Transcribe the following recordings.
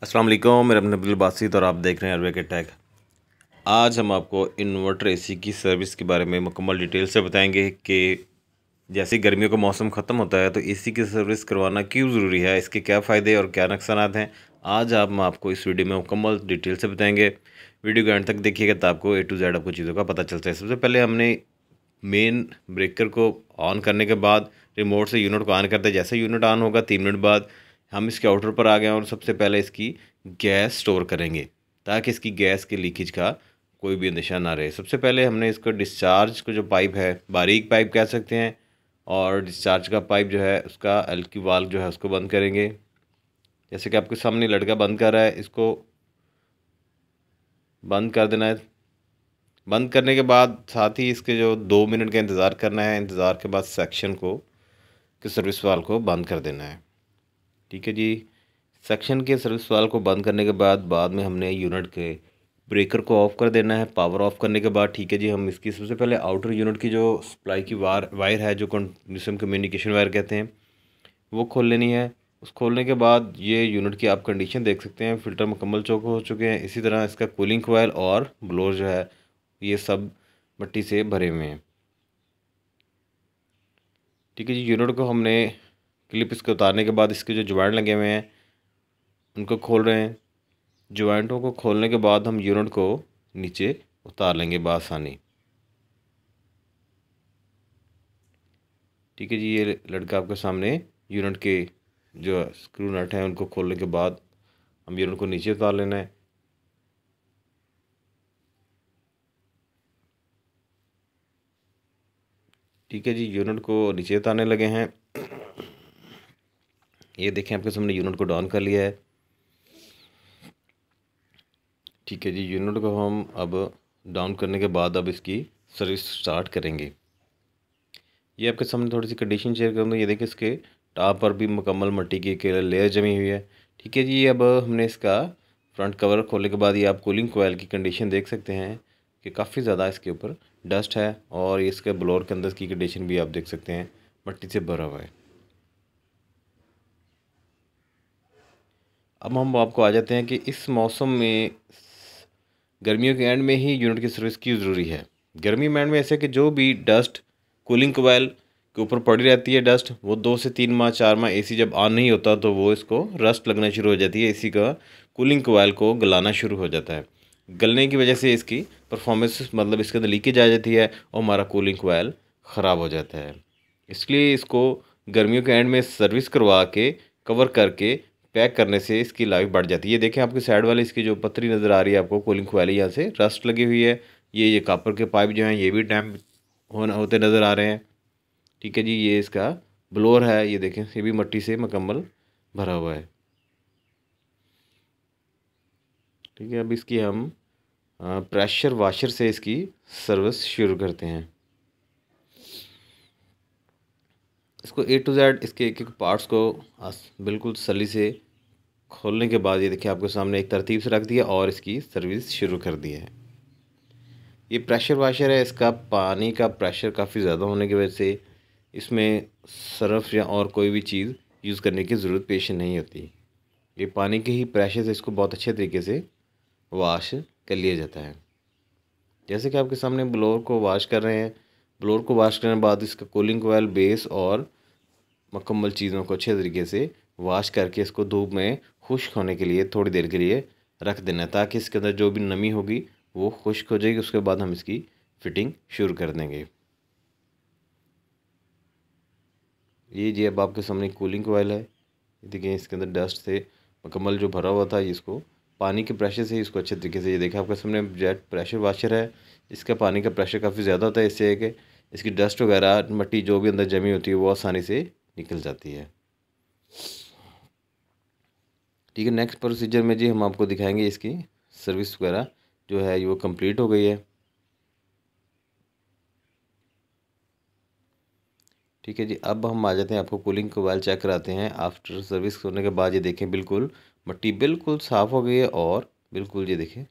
अस्सलाम वालेकुम, मेरा नाम अब्दुल बासित और आप देख रहे हैं अरबे के टेक। आज हम आपको इन्वर्टर एसी की सर्विस के बारे में मुकम्मल डिटेल से बताएंगे कि जैसे गर्मियों का मौसम ख़त्म होता है तो एसी की सर्विस करवाना क्यों ज़रूरी है, इसके क्या फ़ायदे और क्या नुकसानात हैं। आज हम आपको इस वीडियो में मुकम्मल डिटेल से बताएंगे। वीडियो के एंड तक देखिएगा तो आपको A to Z आपको चीज़ों का पता चलता है। सबसे पहले हमने मेन ब्रेकर को ऑन करने के बाद रिमोट से यूनिट को ऑन करते हैं। जैसे यूनिट ऑन होगा 3 मिनट बाद हम इसके आउटर पर आ गए और सबसे पहले इसकी गैस स्टोर करेंगे ताकि इसकी गैस के लीकेज का कोई भी अंदेशा ना रहे। सबसे पहले हमने इसको डिस्चार्ज को जो पाइप है, बारीक पाइप कह सकते हैं, और डिस्चार्ज का पाइप जो है उसका एल्की वाल्व जो है उसको बंद करेंगे। जैसे कि आपके सामने लड़का बंद कर रहा है, इसको बंद कर देना है। बंद करने के बाद साथ ही इसके जो 2 मिनट का इंतज़ार करना है। इंतज़ार के बाद सेक्शन को कि सर्विस वाल्व को बंद कर देना है। ठीक है जी। सेक्शन के सर्विस वाल्व को बंद करने के बाद में हमने यूनिट के ब्रेकर को ऑफ़ कर देना है। पावर ऑफ़ करने के बाद ठीक है जी, हम इसकी सबसे पहले आउटर यूनिट की जो सप्लाई की वायर है, जो जिसे हम कम्युनिकेशन वायर कहते हैं, वो खोल लेनी है। उस खोलने के बाद ये यूनिट की आप कंडीशन देख सकते हैं। फ़िल्टर मुकम्मल चौक हो चुके हैं। इसी तरह इसका कूलिंग कोयल और ब्लोअर जो है ये सब मिट्टी से भरे हुए हैं। ठीक है जी। यूनिट को हमने क्लिप इसके उतारने के बाद इसके जो जॉइंट लगे हुए हैं उनको खोल रहे हैं। जॉइंटों को खोलने के बाद हम यूनिट को नीचे उतार लेंगे बआसानी। ठीक है जी। ये लड़का आपके सामने यूनिट के जो स्क्रू नट हैं उनको खोलने के बाद हम यूनिट को नीचे उतार लेना है। ठीक है जी। यूनिट को नीचे उतारने लगे हैं। ये देखें आपके सामने यूनिट को डाउन कर लिया है। ठीक है जी। यूनिट को हम अब डाउन करने के बाद अब इसकी सर्विस स्टार्ट करेंगे। ये आपके सामने थोड़ी सी कंडीशन शेयर करूँ तो ये देखिए इसके टॉप पर भी मुकम्मल मिट्टी की लेयर जमी हुई है। ठीक है जी। अब हमने इसका फ्रंट कवर खोलने के बाद ये आप कूलिंग कोयल की कंडीशन देख सकते हैं कि काफ़ी ज़्यादा इसके ऊपर डस्ट है, और इसके ब्लोअर के अंदर की कंडीशन भी आप देख सकते हैं, मिट्टी से भरा हुआ है। अब हम आपको आ जाते हैं कि इस मौसम में गर्मियों के एंड में ही यूनिट की सर्विस क्यों ज़रूरी है। गर्मी में एंड में ऐसे कि जो भी डस्ट कूलिंग कोयल के ऊपर पड़ी रहती है डस्ट, वो 2 से 3 माह 4 माह एसी जब ऑन नहीं होता तो वो इसको रस्ट लगना शुरू हो जाती है। एसी का कूलिंग कोयल को गलाना शुरू हो जाता है। गलने की वजह से इसकी परफॉर्मेंस मतलब इसके अंदर लीकेज आ जाती है और हमारा कूलिंग कोयल ख़राब हो जाता है। इसलिए इसको गर्मियों के एंड में सर्विस करवा के कवर करके पैक करने से इसकी लाइफ बढ़ जाती है। ये देखें आपकी साइड वाली इसकी जो पतरी नज़र आ रही है आपको कूलिंग कोयल, यहाँ से रस्ट लगी हुई है। ये कापर के पाइप जो हैं ये भी डैम्प होते नज़र आ रहे हैं। ठीक है जी। ये इसका ब्लोअर है, ये देखें ये भी मिट्टी से मुकम्मल भरा हुआ है। ठीक है। अब इसकी हम प्रेशर वाशर से इसकी सर्विस शुरू करते हैं। इसको A to Z इसके एक एक पार्ट्स को बिल्कुल तसल्ली से खोलने के बाद ये देखिए आपके सामने एक तरतीब से रख दिया और इसकी सर्विस शुरू कर दी है। ये प्रेशर वाशर है, इसका पानी का प्रेशर काफ़ी ज़्यादा होने की वजह से इसमें सर्फ या और कोई भी चीज़ यूज़ करने की ज़रूरत पेश नहीं होती। ये पानी के ही प्रेशर से इसको बहुत अच्छे तरीके से वॉश कर लिया जाता है। जैसे कि आपके सामने ब्लोअर को वॉश कर रहे हैं। ब्लोअर को वॉश करने के बाद इसका कूलिंग कोयल, बेस और मुकम्मल चीज़ों को अच्छे तरीके से वॉश करके इसको धूप में खुश्क होने के लिए थोड़ी देर के लिए रख देना है, ताकि इसके अंदर जो भी नमी होगी वो खुश्क हो जाएगी। उसके बाद हम इसकी फ़िटिंग शुरू कर देंगे। ये जी अब आपके सामने कूलिंग कोयल है। देखिए इसके अंदर डस्ट से मुकम्मल जो भरा हुआ था, इसको पानी के प्रेशर से इसको अच्छे तरीके से, ये देखिए आपके सामने जेट प्रेशर वाशर है। इसका पानी का प्रेशर काफ़ी ज़्यादा होता है, इससे है कि इसकी डस्ट वगैरह मिट्टी जो भी अंदर जमी होती है वो आसानी से निकल जाती है। ठीक है। नेक्स्ट प्रोसीजर में जी हम आपको दिखाएंगे इसकी सर्विस वगैरह जो है वो कंप्लीट हो गई है। ठीक है जी। अब हम आ जाते हैं आपको कूलिंग कोयल चेक कराते हैं। आफ्टर सर्विस करने के बाद ये देखें बिल्कुल मिट्टी बिल्कुल साफ़ हो गई है, और बिल्कुल ये देखें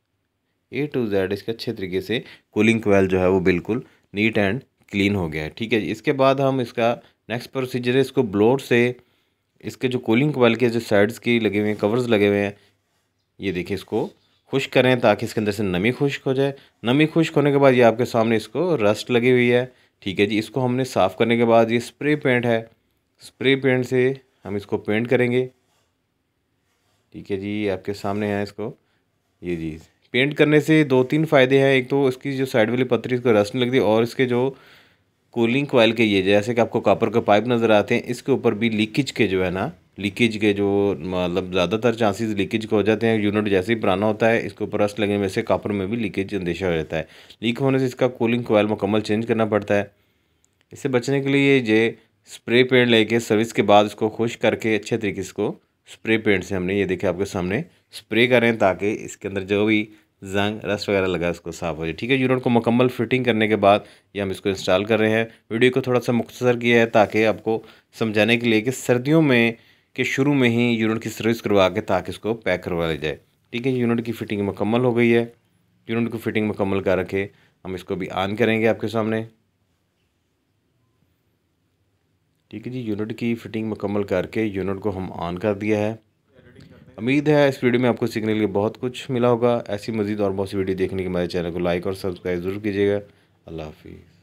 A to Z इसके अच्छे तरीके से कूलिंग कोयल जो है वो बिल्कुल नीट एंड क्लीन हो गया है। ठीक है जी। इसके बाद हम इसका नेक्स्ट प्रोसीजर है, इसको ब्लोअर से इसके जो कूलिंग कोयल के जो साइड्स की लगे हुए हैं कवर्स लगे हुए हैं ये देखिए इसको खुश्क करें ताकि इसके अंदर से नमी खुश्क हो जाए। नमी खुश्क होने के बाद ये आपके सामने इसको रस्ट लगी हुई है। ठीक है जी, इसको हमने साफ़ करने के बाद ये स्प्रे पेंट है, स्प्रे पेंट से हम इसको पेंट करेंगे। ठीक है जी, आपके सामने है इसको, ये जी पेंट करने से 2-3 फ़ायदे हैं। एक तो इसकी जो साइड वाली पतरी इसको रस्ट नहीं लगती, और इसके जो कूलिंग कॉइल के ये जैसे कि आपको कॉपर के पाइप नज़र आते हैं, इसके ऊपर भी लीकेज के जो है ना, लीकेज के जो मतलब ज़्यादातर चांसेस लीकेज के हो जाते हैं। यूनिट जैसे ही पुराना होता है इसके ऊपर रस्ट लगने में से कॉपर में भी लीकेज अंदेशा हो जाता है। लीक होने से इसका कूलिंग कॉइल मुकम्मल चेंज करना पड़ता है। इससे बचने के लिए ये स्प्रे पेंट लेके सर्विस के बाद इसको खुश्क करके अच्छे तरीके से इसको स्प्रे पेंट से हमने ये देखिए आपके सामने स्प्रे करें ताकि इसके अंदर जो भी जंग रस्ट वगैरह लगा है उसको साफ़ हो जाए। ठीक है, यूनिट को मुकम्मल फिटिंग करने के बाद ये हम इसको इंस्टॉल कर रहे हैं। वीडियो को थोड़ा सा मुख्तसर किया है ताकि आपको समझाने के लिए कि सर्दियों में के शुरू में ही यूनिट की सर्विस करवा के ताकि इसको पैक करवा लिया जाए। ठीक है, यूनिट की फ़िटिंग मुकम्मल हो गई है। यूनिट को फिटिंग मुकम्मल कर रखे हम इसको भी ऑन करेंगे आपके सामने। ठीक है जी, यूनिट की फ़िटिंग मुकम्मल करके यूनिट को हम ऑन कर दिया है। उम्मीद है इस वीडियो में आपको सीखने के लिए बहुत कुछ मिला होगा। ऐसी मज़ीद और बहुत सी वीडियो देखने के मेरे चैनल को लाइक और सब्सक्राइब ज़रूर कीजिएगा। अल्लाह हाफिज़।